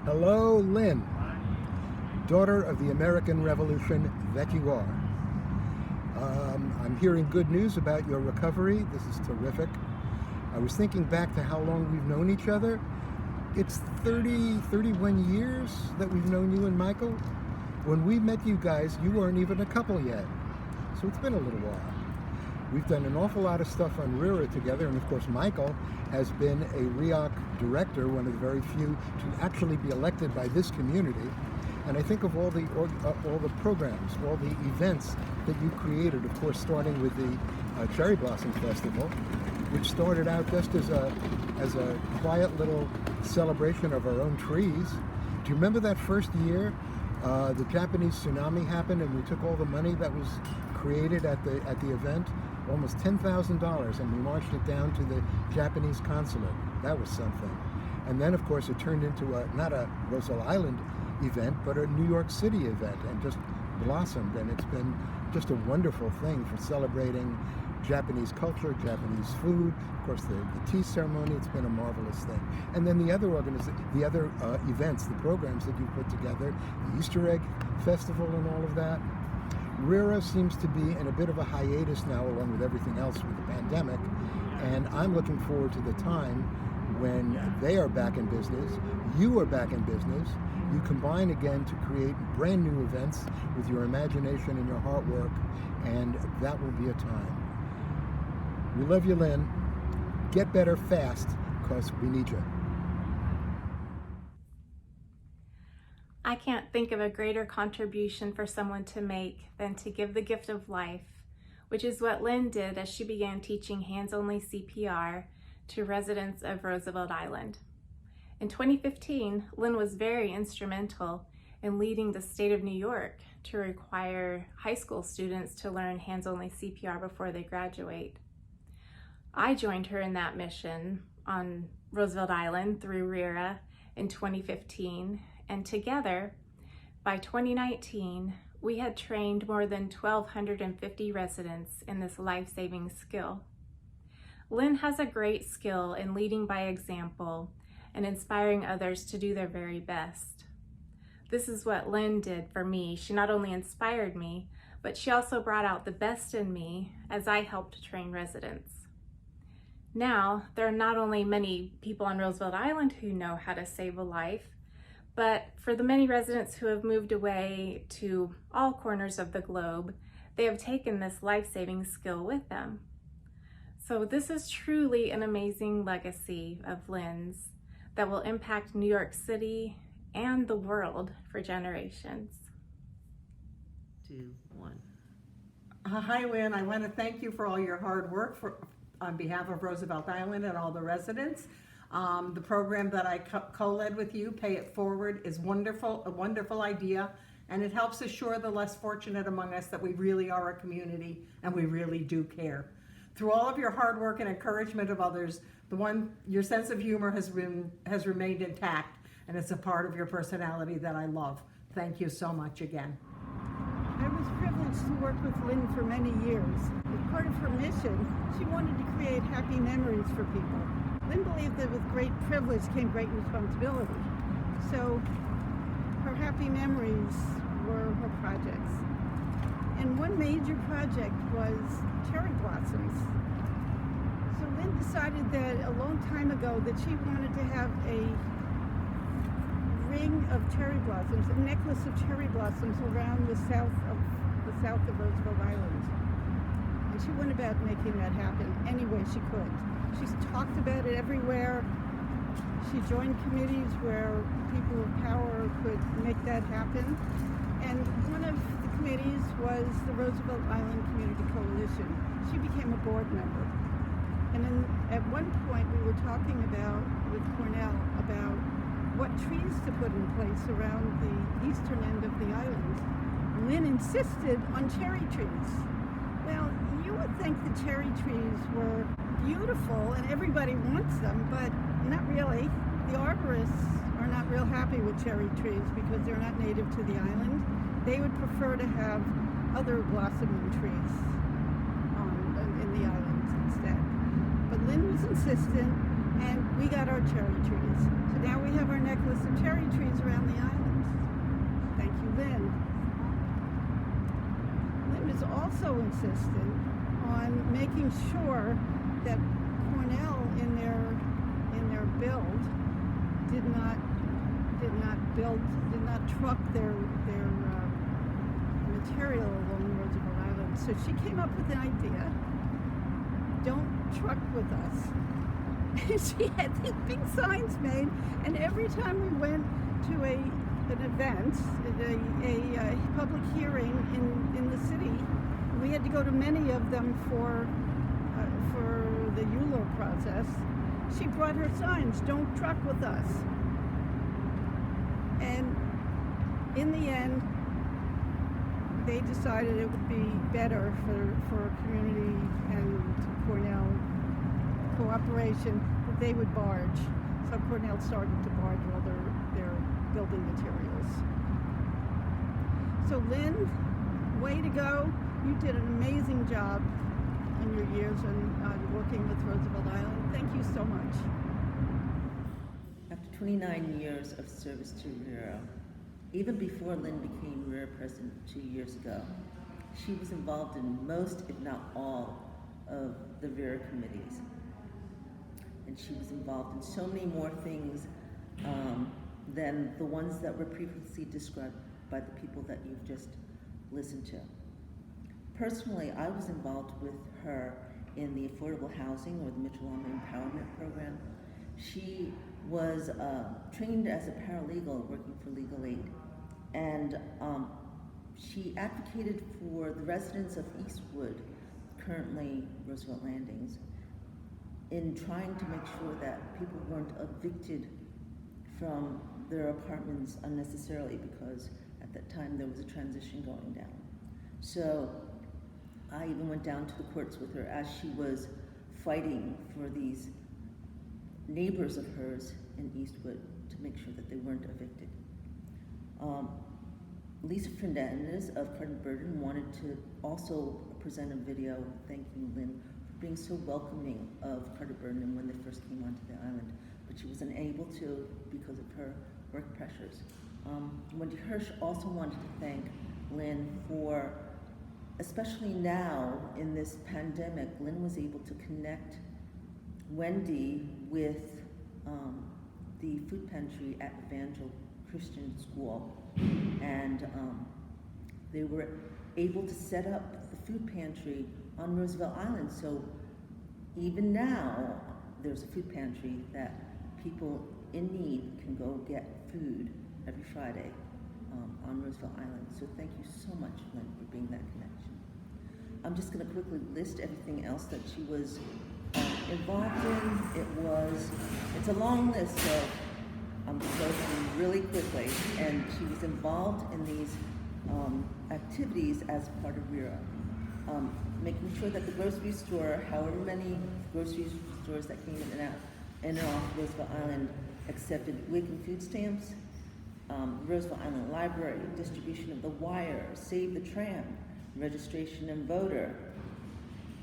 Hello, Lynne, daughter of the American Revolution that you are. I'm hearing good news about your recovery. This is terrific. I was thinking back to how long we've known each other. It's 31 years that we've known you and Michael. When we met you guys, you weren't even a couple yet. So it's been a little while. We've done an awful lot of stuff on RERA together, and of course Michael has been a REOC director, one of the very few to actually be elected by this community. And I think of all the programs, all the events that you created, of course starting with the Cherry Blossom Festival, which started out just as a quiet little celebration of our own trees. Do you remember that first year? The Japanese tsunami happened and we took all the money that was created at the event, almost $10,000, and we marched it down to the Japanese consulate. That was something. And then of course it turned into not a Roosevelt Island event, but a New York City event, and just blossomed, and it's been just a wonderful thing for celebrating Japanese culture, Japanese food, of course the tea ceremony. It's been a marvelous thing. And then the other events, the programs that you put together, the Easter egg festival and all of that. RERA seems to be in a bit of a hiatus now, along with everything else with the pandemic, and I'm looking forward to the time when they are back in business, you are back in business, you combine again to create brand new events with your imagination and your hard work, and that will be a time. We love you, Lynne. Get better fast, because we need you. I can't think of a greater contribution for someone to make than to give the gift of life, which is what Lynne did as she began teaching hands-only CPR to residents of Roosevelt Island. In 2015, Lynne was very instrumental in leading the state of New York to require high school students to learn hands-only CPR before they graduate. I joined her in that mission on Roosevelt Island through RERA in 2015, and together, by 2019, we had trained more than 1,250 residents in this life-saving skill. Lynne has a great skill in leading by example and inspiring others to do their very best. This is what Lynne did for me. She not only inspired me, but she also brought out the best in me as I helped train residents. Now, there are not only many people on Roosevelt Island who know how to save a life, but for the many residents who have moved away to all corners of the globe, they have taken this life-saving skill with them. So this is truly an amazing legacy of Lynne's that will impact New York City and the world for generations. 2, 1. Hi, Lynne. I want to thank you for all your hard work on behalf of Roosevelt Island and all the residents. The program that I co-led with you, Pay It Forward, is wonderful, a wonderful idea, and it helps assure the less fortunate among us that we really are a community and we really do care. Through all of your hard work and encouragement of others, your sense of humor has remained intact, and it's a part of your personality that I love. Thank you so much again. I was privileged to work with Lynne for many years. As part of her mission, she wanted to create happy memories for people. Lynne believed that with great privilege came great responsibility. So her happy memories were her projects. And one major project was cherry blossoms. So Lynne decided that a long time ago that she wanted to have a ring of cherry blossoms, a necklace of cherry blossoms around the south of Roosevelt Island. And she went about making that happen any way she could. She's talked about it everywhere. She joined committees where people of power could make that happen. And one of the committees was the Roosevelt Island Community Coalition. She became a board member. And then at one point we were talking with Cornell about what trees to put in place around the eastern end of the island. Lynne insisted on cherry trees. Well, you would think the cherry trees were beautiful and everybody wants them, but not really. The arborists are not real happy with cherry trees because they're not native to the island. They would prefer to have other blossoming trees in the islands instead. But Lynne was insistent, and we got our cherry trees. So now we have our necklace of cherry trees also insisted on making sure that Cornell in their build did not truck their material along Roosevelt Island. So she came up with an idea: don't truck with us. And she had these big signs made, and every time we went to an event, a public hearing in the city, we had to go to many of them for the ULO process. She brought her signs: don't truck with us. And in the end, they decided it would be better for community and Cornell cooperation that they would barge. So Cornell started to barge all their building materials. So Lynne, way to go. You did an amazing job in your years on working with Roosevelt Island. Thank you so much. After 29 years of service to RERA, even before Lynne became RERA president 2 years ago, she was involved in most, if not all, of the RERA committees. And she was involved in so many more things than the ones that were previously described by the people that you've just listened to. Personally, I was involved with her in the affordable housing, or the Mitchell-Lama Empowerment Program. She was trained as a paralegal working for Legal Aid, and she advocated for the residents of Eastwood, currently Roosevelt Landings, in trying to make sure that people weren't evicted from their apartments unnecessarily, because at that time there was a transition going down. So I even went down to the courts with her as she was fighting for these neighbors of hers in Eastwood to make sure that they weren't evicted. Lisa Fernandez of Carter Burden wanted to also present a video thanking Lynne for being so welcoming of Carter Burden when they first came onto the island, but she was unable to because of her work pressures. Wendy Hirsch also wanted to thank Lynne for, especially now in this pandemic, Lynne was able to connect Wendy with the food pantry at Evangel Christian School, and they were able to set up the food pantry on Roosevelt Island. So even now, there's a food pantry that people in need can go get food every Friday on Roosevelt Island. So thank you so much, Lynne, for being that connection. I'm just going to quickly list everything else that she was involved in. It's a long list, so I'm going to go through really quickly. And she was involved in these activities as part of RERA. Making sure that the grocery store, however many grocery stores that came in and off Roosevelt Island, accepted WIC and food stamps. Roosevelt Island Library, distribution of the wire, Save the Tram, registration and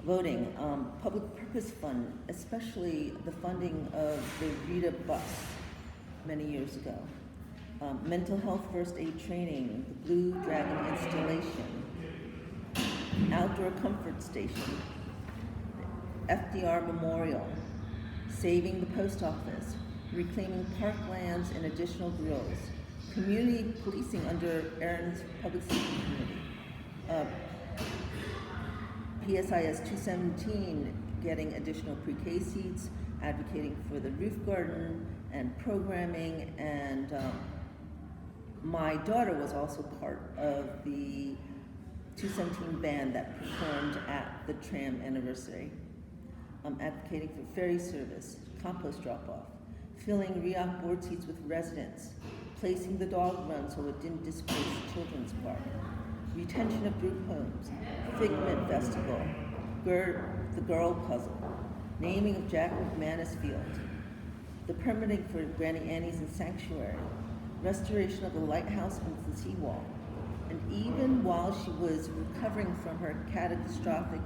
voting, public purpose fund, especially the funding of the Rita bus many years ago, mental health first aid training, the Blue Dragon installation, outdoor comfort station, FDR Memorial, saving the post office, reclaiming parklands and additional grills, community policing under Aaron's Public Safety Committee, PSIS 217, getting additional pre-K seats, advocating for the roof garden and programming, and my daughter was also part of the 217 band that performed at the tram anniversary. Advocating for ferry service, compost drop-off, filling REOC board seats with residents, placing the dog run so it didn't displace children's park, retention of group homes, Figment Festival, the Girl Puzzle, naming of Jack McManus Field, the permitting for Granny Annie's and Sanctuary, restoration of the lighthouse and the seawall, and even while she was recovering from her catastrophic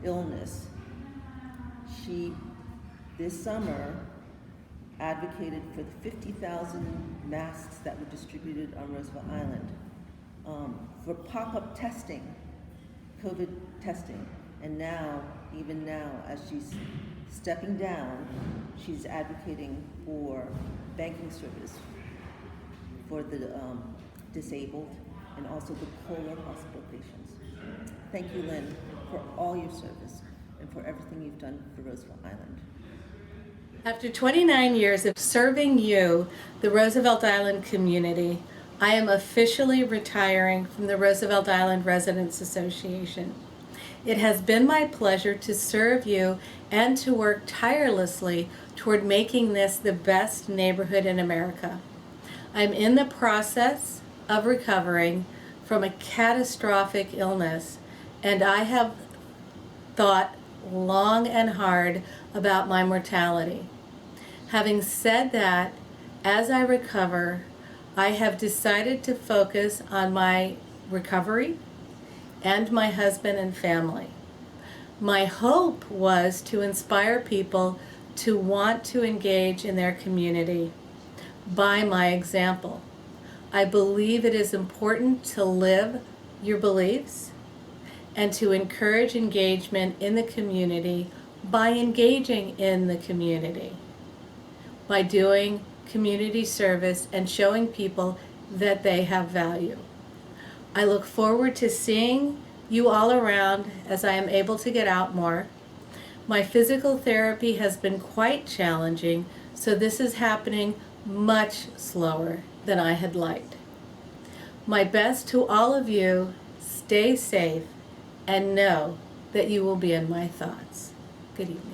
illness, she, this summer, advocated for the 50,000 masks that were distributed on Roosevelt Island, for pop-up testing, COVID testing. And now, even now, as she's stepping down, she's advocating for banking service for the disabled and also the polar hospital patients. Thank you, Lynne, for all your service and for everything you've done for Roosevelt Island. After 29 years of serving you, the Roosevelt Island community, I am officially retiring from the Roosevelt Island Residents Association. It has been my pleasure to serve you and to work tirelessly toward making this the best neighborhood in America. I'm in the process of recovering from a catastrophic illness, and I have thought long and hard about my mortality. Having said that, as I recover, I have decided to focus on my recovery and my husband and family. My hope was to inspire people to want to engage in their community by my example. I believe it is important to live your beliefs and to encourage engagement in the community by engaging in the community, by doing community service and showing people that they have value. I look forward to seeing you all around as I am able to get out more. My physical therapy has been quite challenging, so this is happening much slower than I had liked. My best to all of you. Stay safe and know that you will be in my thoughts. Good evening.